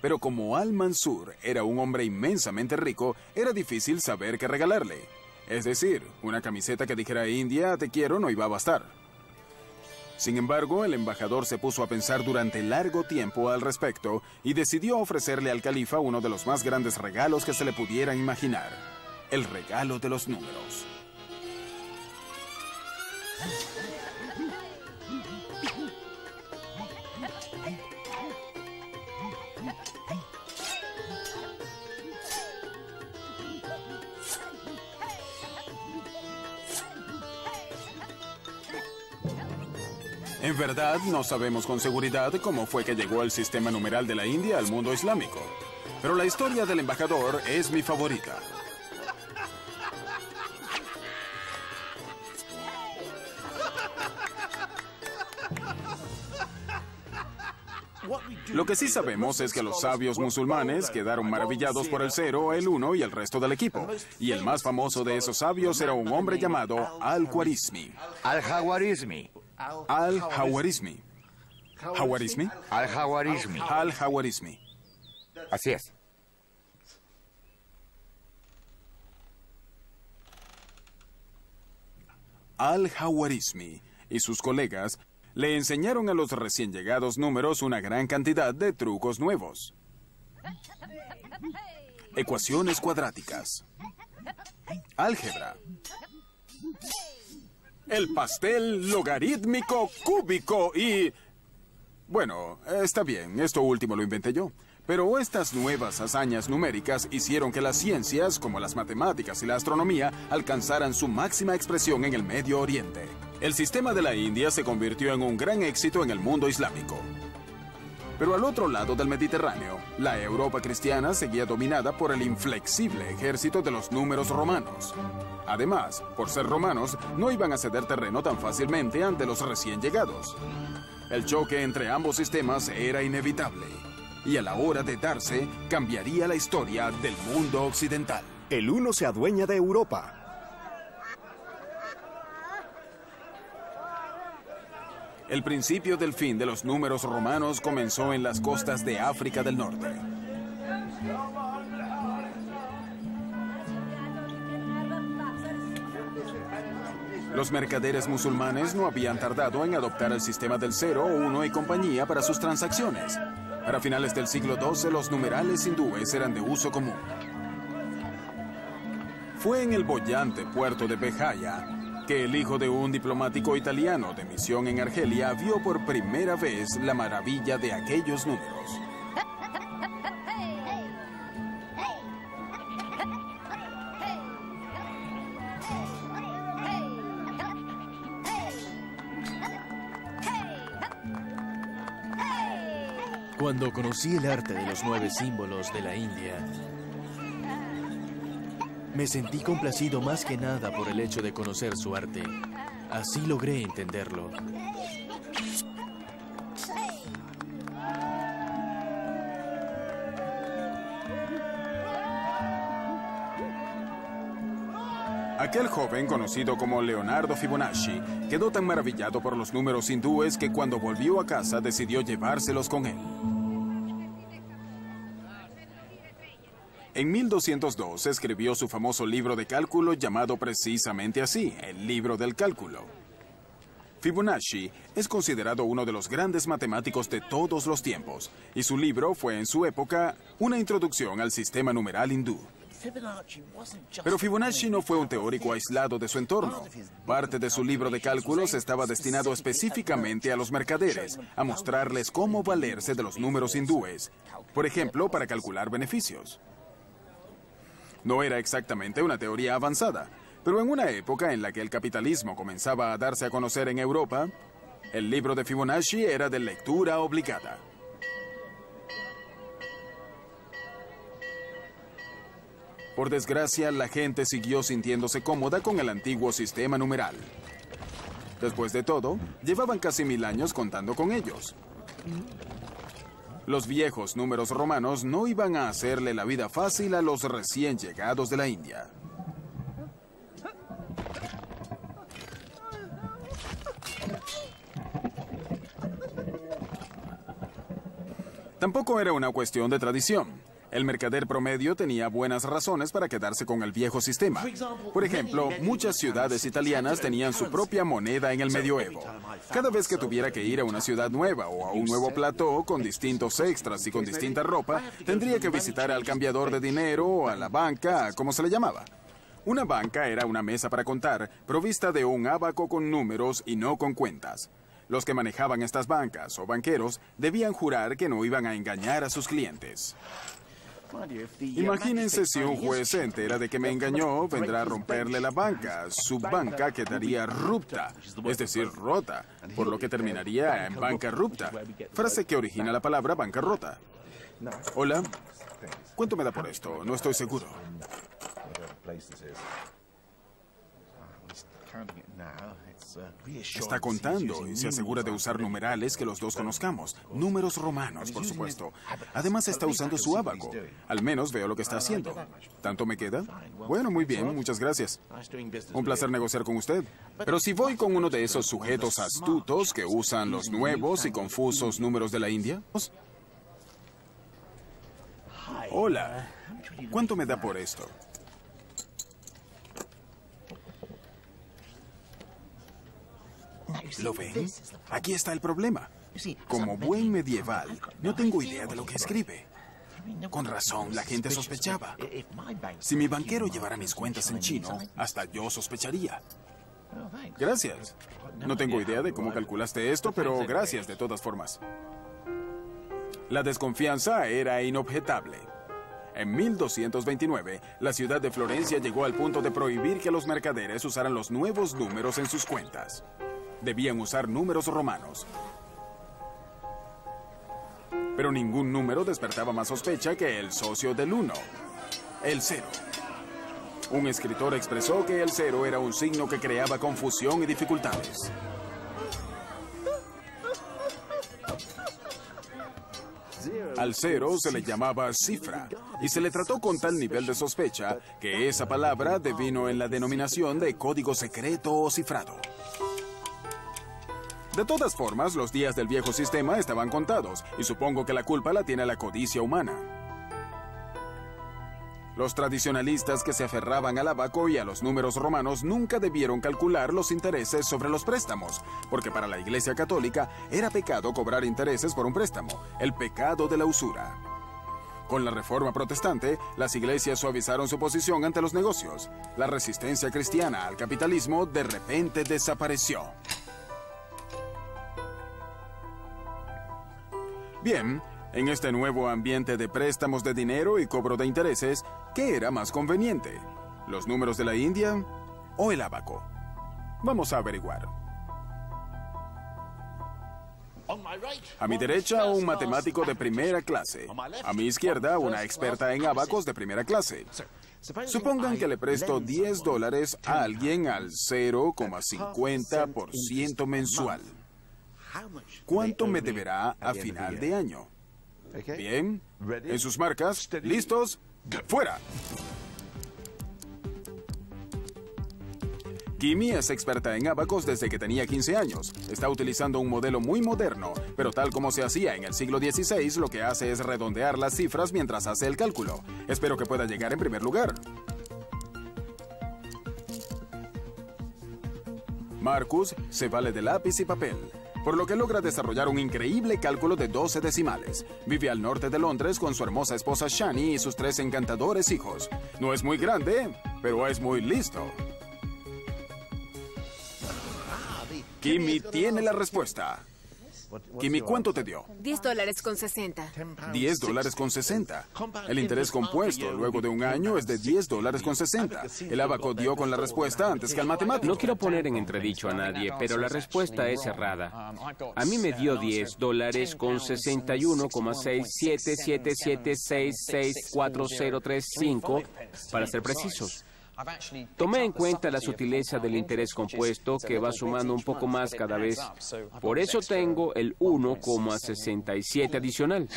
Pero como Al-Mansur era un hombre inmensamente rico, era difícil saber qué regalarle. Es decir, una camiseta que dijera India, te quiero, no iba a bastar. Sin embargo, el embajador se puso a pensar durante largo tiempo al respecto y decidió ofrecerle al califa uno de los más grandes regalos que se le pudieran imaginar: el regalo de los números. En verdad, no sabemos con seguridad cómo fue que llegó el sistema numeral de la India al mundo islámico. Pero la historia del embajador es mi favorita. Lo que sí sabemos es que los sabios musulmanes quedaron maravillados por el 0, el 1 y el resto del equipo. Y el más famoso de esos sabios era un hombre llamado Al-Khwarizmi. Al-Khwarizmi. Al-Khwarizmi. ¿Khwarizmi? Al-Khwarizmi. Al-Khwarizmi. Así es. Al-Khwarizmi y sus colegas le enseñaron a los recién llegados números una gran cantidad de trucos nuevos. Ecuaciones cuadráticas. Álgebra. El pastel logarítmico cúbico y... Bueno, está bien, esto último lo inventé yo. Pero estas nuevas hazañas numéricas hicieron que las ciencias, como las matemáticas y la astronomía, alcanzaran su máxima expresión en el Medio Oriente. El sistema de la India se convirtió en un gran éxito en el mundo islámico. Pero al otro lado del Mediterráneo, la Europa cristiana seguía dominada por el inflexible ejército de los números romanos. Además, por ser romanos, no iban a ceder terreno tan fácilmente ante los recién llegados. El choque entre ambos sistemas era inevitable, y a la hora de darse, cambiaría la historia del mundo occidental. El uno se adueña de Europa. El principio del fin de los números romanos comenzó en las costas de África del Norte. Los mercaderes musulmanes no habían tardado en adoptar el sistema del 0, 1 y compañía para sus transacciones. Para finales del siglo XII, los numerales hindúes eran de uso común. Fue en el boyante puerto de Béjaia que el hijo de un diplomático italiano de misión en Argelia vio por primera vez la maravilla de aquellos números. Cuando conocí el arte de los 9 símbolos de la India, me sentí complacido más que nada por el hecho de conocer su arte. Así logré entenderlo. Aquel joven, conocido como Leonardo Fibonacci, quedó tan maravillado por los números hindúes que cuando volvió a casa decidió llevárselos con él. En 1202 escribió su famoso libro de cálculo llamado precisamente así, el libro del cálculo. Fibonacci es considerado uno de los grandes matemáticos de todos los tiempos, y su libro fue en su época una introducción al sistema numeral hindú. Pero Fibonacci no fue un teórico aislado de su entorno. Parte de su libro de cálculos estaba destinado específicamente a los mercaderes, a mostrarles cómo valerse de los números hindúes, por ejemplo, para calcular beneficios. No era exactamente una teoría avanzada, pero en una época en la que el capitalismo comenzaba a darse a conocer en Europa, el libro de Fibonacci era de lectura obligada. Por desgracia, la gente siguió sintiéndose cómoda con el antiguo sistema numeral. Después de todo, llevaban casi 1000 años contando con ellos. Los viejos números romanos no iban a hacerle la vida fácil a los recién llegados de la India. Tampoco era una cuestión de tradición. El mercader promedio tenía buenas razones para quedarse con el viejo sistema. Por ejemplo, muchas ciudades italianas tenían su propia moneda en el medioevo. Cada vez que tuviera que ir a una ciudad nueva o a un nuevo plató con distintos extras y con distinta ropa, tendría que visitar al cambiador de dinero o a la banca, como se le llamaba. Una banca era una mesa para contar, provista de un ábaco con números y no con cuentas. Los que manejaban estas bancas o banqueros debían jurar que no iban a engañar a sus clientes. Imagínense si un juez se entera de que me engañó, vendrá a romperle la banca. Su banca quedaría rupta, es decir, rota, por lo que terminaría en bancarrupta, frase que origina la palabra bancarrota. Hola, ¿cuánto me da por esto? No estoy seguro. Está contando y se asegura de usar numerales que los dos conozcamos. Números romanos, por supuesto. Además está usando su ábaco. Al menos veo lo que está haciendo. ¿Tanto me queda? Bueno, muy bien, muchas gracias. Un placer negociar con usted. Pero si voy con uno de esos sujetos astutos que usan los nuevos y confusos números de la India. Hola, ¿cuánto me da por esto? ¿Lo ven? Aquí está el problema. Como buen medieval, no tengo idea de lo que escribe. Con razón, la gente sospechaba. Si mi banquero llevara mis cuentas en chino, hasta yo sospecharía. Gracias. No tengo idea de cómo calculaste esto, pero gracias de todas formas. La desconfianza era inobjetable. En 1229, la ciudad de Florencia llegó al punto de prohibir que los mercaderes usaran los nuevos números en sus cuentas. Debían usar números romanos. Pero ningún número despertaba más sospecha que el socio del 1, el 0. Un escritor expresó que el 0 era un signo que creaba confusión y dificultades. Al 0 se le llamaba cifra y se le trató con tal nivel de sospecha que esa palabra devino en la denominación de código secreto o cifrado. De todas formas, los días del viejo sistema estaban contados y supongo que la culpa la tiene la codicia humana. Los tradicionalistas que se aferraban al ábaco y a los números romanos nunca debieron calcular los intereses sobre los préstamos, porque para la Iglesia Católica era pecado cobrar intereses por un préstamo, el pecado de la usura. Con la Reforma Protestante, las iglesias suavizaron su posición ante los negocios. La resistencia cristiana al capitalismo de repente desapareció. Bien, en este nuevo ambiente de préstamos de dinero y cobro de intereses, ¿qué era más conveniente? ¿Los números de la India o el ábaco? Vamos a averiguar. A mi derecha, un matemático de primera clase. A mi izquierda, una experta en ábacos de primera clase. Supongan que le presto $10 a alguien al 0,50% mensual. ¿Cuánto me deberá a final de año? Bien, en sus marcas, listos, ¡fuera! Kimi es experta en ábacos desde que tenía 15 años. Está utilizando un modelo muy moderno, pero tal como se hacía en el siglo XVI, lo que hace es redondear las cifras mientras hace el cálculo. Espero que pueda llegar en primer lugar. Marcus se vale de lápiz y papel, por lo que logra desarrollar un increíble cálculo de 12 decimales. Vive al norte de Londres con su hermosa esposa Shani y sus 3 encantadores hijos. No es muy grande, pero es muy listo. Kimi tiene la respuesta. Kimi, ¿cuánto te dio? $10.60. $10.60. El interés compuesto luego de un año es de $10.60. El ábaco dio con la respuesta antes que el matemático. No quiero poner en entredicho a nadie, pero la respuesta es errada. A mí me dio $10 para ser precisos. Tomé en cuenta la sutileza del interés compuesto que va sumando un poco más cada vez. Por eso tengo el 1,67 adicional.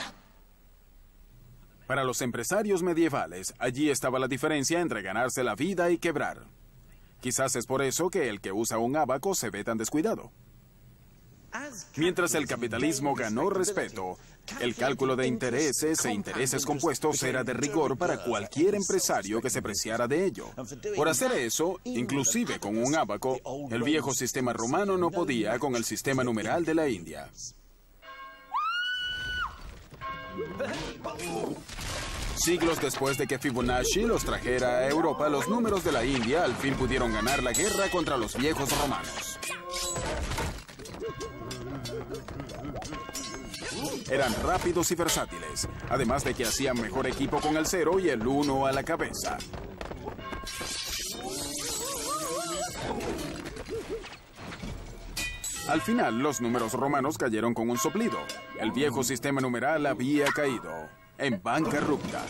Para los empresarios medievales, allí estaba la diferencia entre ganarse la vida y quebrar. Quizás es por eso que el que usa un ábaco se ve tan descuidado. Mientras el capitalismo ganó respeto, el cálculo de intereses e intereses compuestos era de rigor para cualquier empresario que se preciara de ello. Por hacer eso, inclusive con un ábaco, el viejo sistema romano no podía con el sistema numeral de la India. Siglos después de que Fibonacci los trajera a Europa, los números de la India al fin pudieron ganar la guerra contra los viejos romanos. Eran rápidos y versátiles, además de que hacían mejor equipo con el 0 y el 1 a la cabeza. Al final, los números romanos cayeron con un soplido. El viejo sistema numeral había caído en bancarrota.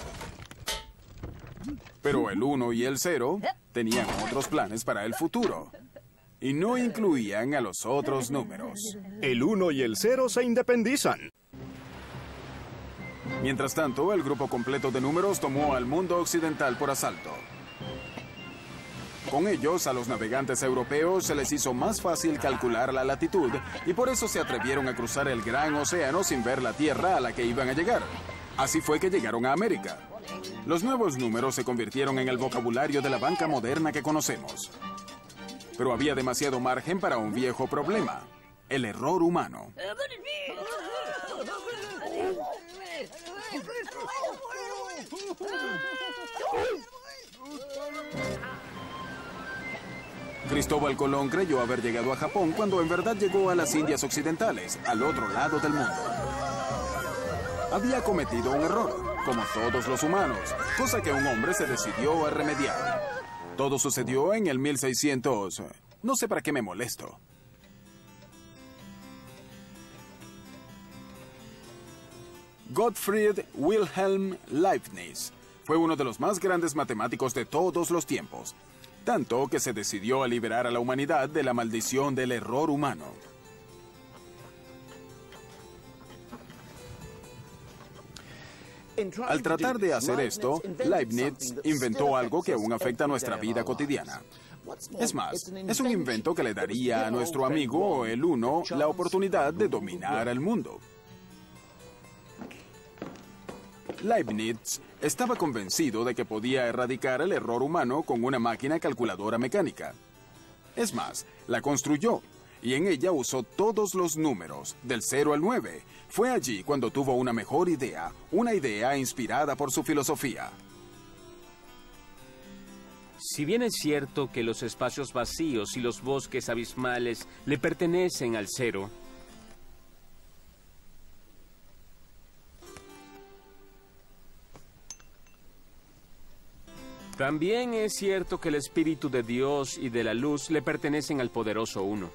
Pero el 1 y el 0 tenían otros planes para el futuro. Y no incluían a los otros números. El 1 y el 0 se independizan. Mientras tanto, el grupo completo de números tomó al mundo occidental por asalto. Con ellos, a los navegantes europeos se les hizo más fácil calcular la latitud y por eso se atrevieron a cruzar el gran océano sin ver la tierra a la que iban a llegar. Así fue que llegaron a América. Los nuevos números se convirtieron en el vocabulario de la banca moderna que conocemos. Pero había demasiado margen para un viejo problema: el error humano. Cristóbal Colón creyó haber llegado a Japón cuando en verdad llegó a las Indias Occidentales, al otro lado del mundo. Había cometido un error, como todos los humanos, cosa que un hombre se decidió a remediar. Todo sucedió en el 1600. No sé para qué me molesto. Gottfried Wilhelm Leibniz fue uno de los más grandes matemáticos de todos los tiempos, tanto que se decidió a liberar a la humanidad de la maldición del error humano. Al tratar de hacer esto, Leibniz inventó algo que aún afecta a nuestra vida cotidiana. Es más, es un invento que le daría a nuestro amigo, el Uno, la oportunidad de dominar el mundo. Leibniz estaba convencido de que podía erradicar el error humano con una máquina calculadora mecánica. Es más, la construyó, y en ella usó todos los números, del 0 al 9. Fue allí cuando tuvo una mejor idea, una idea inspirada por su filosofía. Si bien es cierto que los espacios vacíos y los bosques abismales le pertenecen al cero, también es cierto que el Espíritu de Dios y de la luz le pertenecen al poderoso Uno.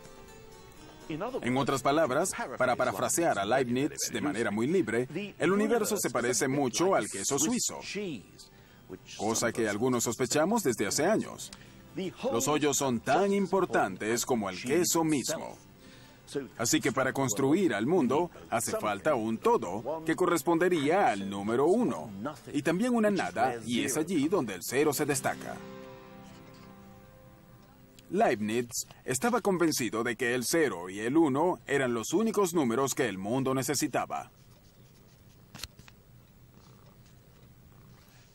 En otras palabras, para parafrasear a Leibniz de manera muy libre, el universo se parece mucho al queso suizo, cosa que algunos sospechamos desde hace años. Los hoyos son tan importantes como el queso mismo. Así que para construir al mundo hace falta un todo que correspondería al número 1 y también una nada, y es allí donde el 0 se destaca. Leibniz estaba convencido de que el 0 y el 1 eran los únicos números que el mundo necesitaba.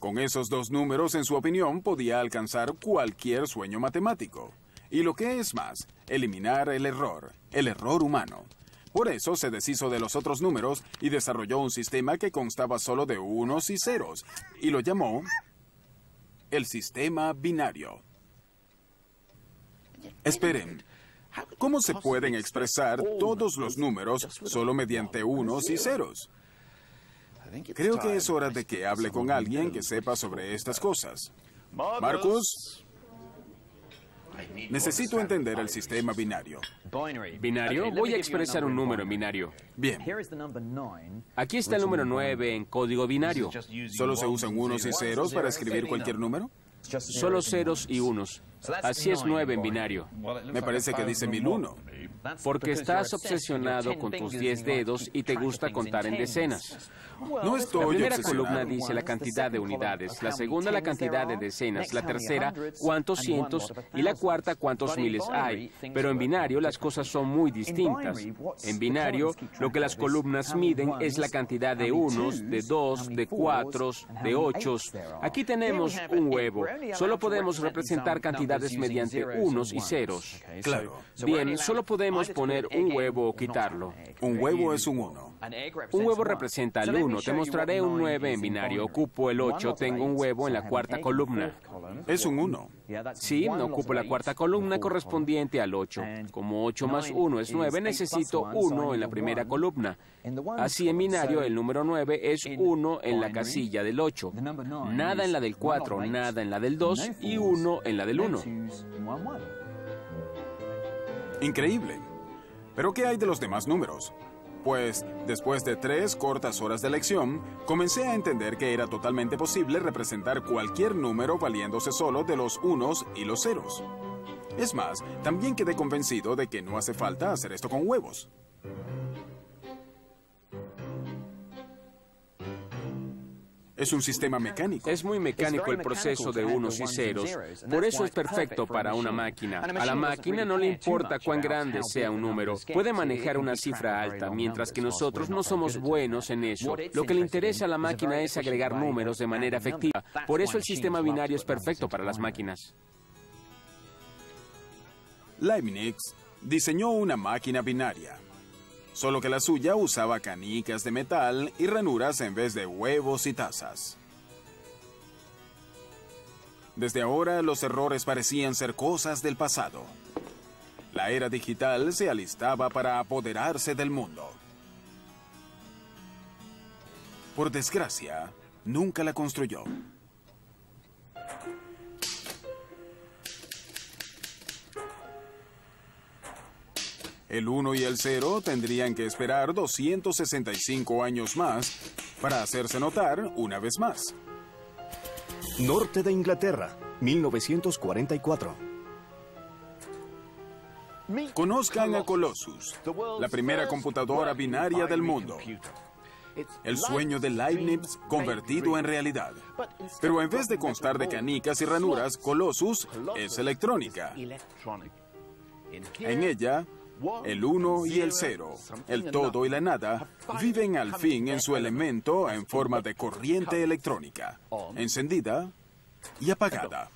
Con esos dos números, en su opinión, podía alcanzar cualquier sueño matemático. Y lo que es más, eliminar el error humano. Por eso se deshizo de los otros números y desarrolló un sistema que constaba solo de unos y ceros, y lo llamó el sistema binario. Esperen, ¿cómo se pueden expresar todos los números solo mediante unos y ceros? Creo que es hora de que hable con alguien que sepa sobre estas cosas. Marcus, necesito entender el sistema binario. ¿Binario? Voy a expresar un número en binario. Bien. Aquí está el número 9 en código binario. ¿Solo se usan unos y ceros para escribir cualquier número? Solo ceros y unos. Así es 9 en binario. Me parece que dice 1001. Porque estás obsesionado con tus 10 dedos y te gusta contar en decenas. No estoy La primera obsesionado. columna dice la cantidad de unidades, la segunda la cantidad de decenas, la tercera cuántos cientos y la cuarta cuántos miles hay. Pero en binario las cosas son muy distintas. En binario lo que las columnas miden es la cantidad de unos, de dos, de cuatros, de ochos. Aquí tenemos un huevo. Solo podemos representar cantidades mediante unos y ceros. Claro. Bien, solo podemos poner un huevo o quitarlo. Un huevo es un 1. Un huevo representa el 1. Te mostraré un 9 en binario. Ocupo el 8. Tengo un huevo en la cuarta columna. Es un 1. Sí, ocupo la cuarta columna correspondiente al 8. Como 8 más 1 es 9, necesito 1 en la primera columna. Así en binario el número 9 es 1 en la casilla del 8. Nada en la del 4, nada en la del 2 y 1 en la del 1. Increíble. ¿Pero qué hay de los demás números? Pues, después de 3 cortas horas de lección, comencé a entender que era totalmente posible representar cualquier número valiéndose solo de los unos y los ceros. Es más, también quedé convencido de que no hace falta hacer esto con huevos. Es un sistema mecánico. Es muy mecánico el proceso de unos y ceros. Por eso es perfecto para una máquina. A la máquina no le importa cuán grande sea un número. Puede manejar una cifra alta, mientras que nosotros no somos buenos en eso. Lo que le interesa a la máquina es agregar números de manera efectiva. Por eso el sistema binario es perfecto para las máquinas. Leibniz diseñó una máquina binaria. Solo que la suya usaba canicas de metal y ranuras en vez de huevos y tazas. Desde ahora, los errores parecían ser cosas del pasado. La era digital se alistaba para apoderarse del mundo. Por desgracia, nunca la construyó. El 1 y el 0 tendrían que esperar 265 años más para hacerse notar una vez más. Norte de Inglaterra, 1944. Conozcan a Colossus, la primera computadora binaria del mundo. El sueño de Leibniz convertido en realidad. Pero en vez de constar de canicas y ranuras, Colossus es electrónica. En ella, el 1 y el 0, el todo y la nada, viven al fin en su elemento en forma de corriente electrónica, encendida y apagada.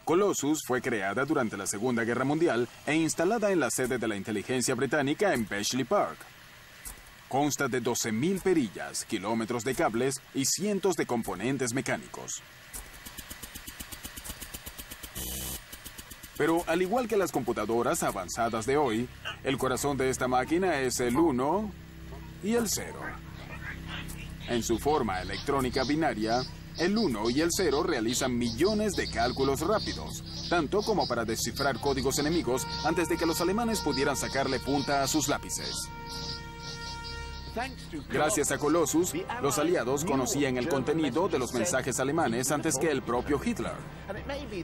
Colossus fue creada durante la Segunda Guerra Mundial e instalada en la sede de la inteligencia británica en Bletchley Park. Consta de 12.000 perillas, kilómetros de cables y cientos de componentes mecánicos. Pero al igual que las computadoras avanzadas de hoy, el corazón de esta máquina es el 1 y el 0. En su forma electrónica binaria, el 1 y el 0 realizan millones de cálculos rápidos, tanto como para descifrar códigos enemigos antes de que los alemanes pudieran sacarle punta a sus lápices. Gracias a Colossus, los aliados conocían el contenido de los mensajes alemanes antes que el propio Hitler.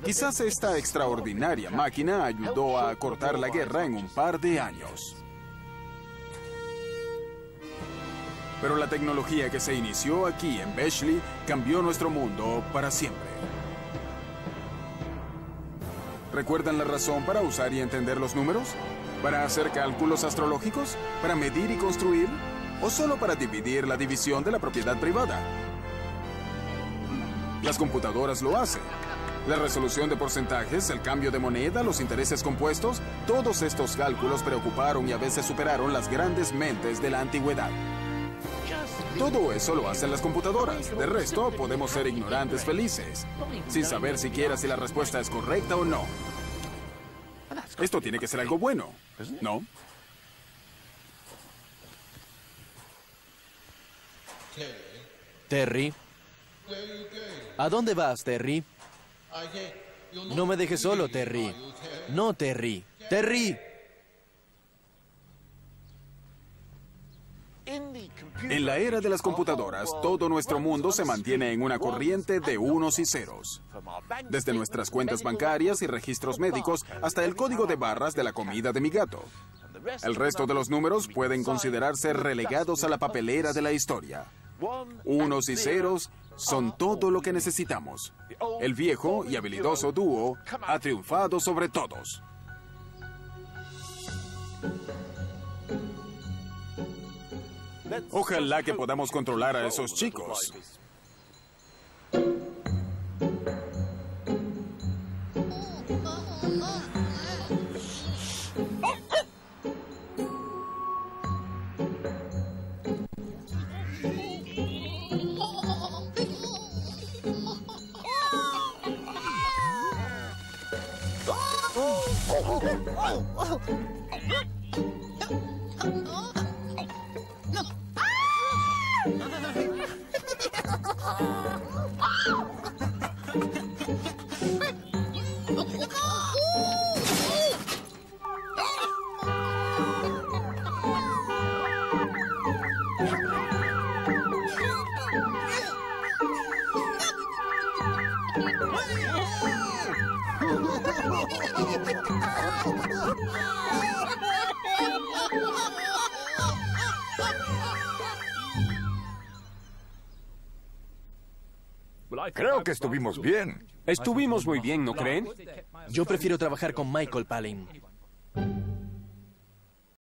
Quizás esta extraordinaria máquina ayudó a cortar la guerra en un par de años. Pero la tecnología que se inició aquí en Bletchley cambió nuestro mundo para siempre. ¿Recuerdan la razón para usar y entender los números? ¿Para hacer cálculos astrológicos? ¿Para medir y construir? ¿O solo para dividir la división de la propiedad privada? Las computadoras lo hacen. La resolución de porcentajes, el cambio de moneda, los intereses compuestos, todos estos cálculos preocuparon y a veces superaron las grandes mentes de la antigüedad. Todo eso lo hacen las computadoras. De resto, podemos ser ignorantes felices, sin saber siquiera si la respuesta es correcta o no. Esto tiene que ser algo bueno, ¿no? Terry. ¿A dónde vas, Terry? No me dejes solo, Terry. No, Terry. ¡Terry! En la era de las computadoras, todo nuestro mundo se mantiene en una corriente de unos y ceros. Desde nuestras cuentas bancarias y registros médicos hasta el código de barras de la comida de mi gato. El resto de los números pueden considerarse relegados a la papelera de la historia. Unos y ceros son todo lo que necesitamos. El viejo y habilidoso dúo ha triunfado sobre todos. Ojalá que podamos controlar a esos chicos. Creo que estuvimos bien. Estuvimos muy bien, ¿no creen? Yo prefiero trabajar con Michael Palin.